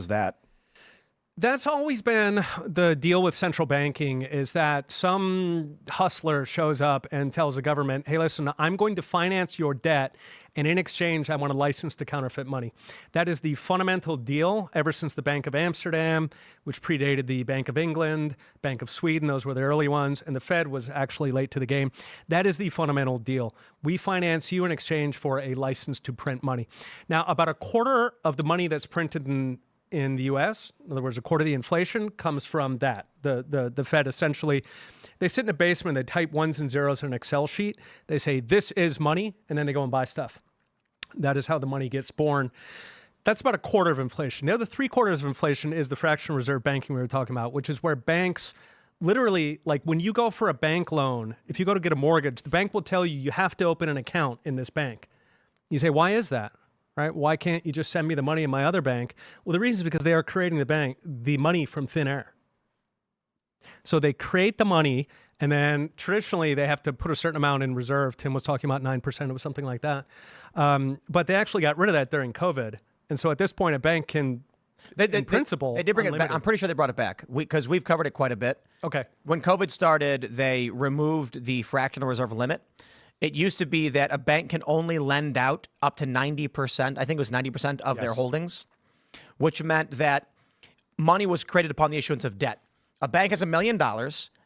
is that? That's always been the deal with central banking, is that some hustler shows up and tells the government, hey, listen, I'm going to finance your debt, and in exchange, I want a license to counterfeit money. That is the fundamental deal ever since the Bank of Amsterdam, which predated the Bank of England, Bank of Sweden, those were the early ones, and the Fed was actually late to the game. That is the fundamental deal. We finance you in exchange for a license to print money. Now, about a quarter of the money that's printed in the U.S., in other words, a quarter of the inflation comes from that. The Fed essentially, they sit in a basement, they type ones and zeros in an Excel sheet. They say, this is money, and then they go and buy stuff. That is how the money gets born. That's about a quarter of inflation. The other 3/4 of inflation is the fractional reserve banking we were talking about, which is where banks literally, like when you go for a bank loan, if you go to get a mortgage, the bank will tell you, you have to open an account in this bank. You say, why is that? Right? Why can't you just send me the money in my other bank? Well, the reason is because they are creating the money from thin air. So they create the money, and then traditionally they have to put a certain amount in reserve. Tim was talking about 9%, it was something like that. But they actually got rid of that during COVID. And so at this point, a bank can, in principle, they did bring it back. I'm pretty sure they brought it back because we've covered it quite a bit. Okay. When COVID started, they removed the fractional reserve limit. It used to be that a bank can only lend out up to 90%, I think it was 90% of their holdings, which meant that money was created upon the issuance of debt. A bank has $1 million,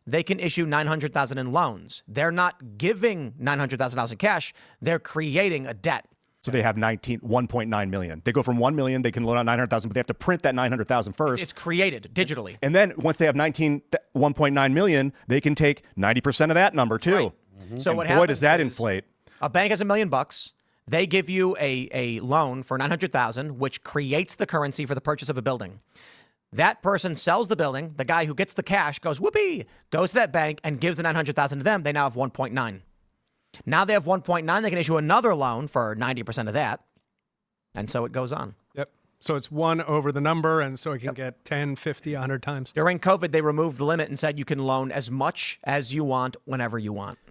they can issue $900,000 in loans. They're not giving $900,000 in cash, they're creating a debt. So they have 1.9 million. They go from 1 million, they can loan out 900,000, but they have to print that 900,000 first. It's created digitally. And then once they have 1.9 million, they can take 90% of that number too. Right. So and what boy, happens does that is inflate. A bank has $1 million. They give you a loan for $900,000, which creates the currency for the purchase of a building. That person sells the building. The guy who gets the cash goes, whoopee, goes to that bank and gives the $900,000 to them. They now have 1.9. Now they have 1.9. They can issue another loan for 90% of that. And so it goes on. Yep. So it's 1 over the number, and so it can get 10, 50, 100 times. During COVID, they removed the limit and said you can loan as much as you want whenever you want.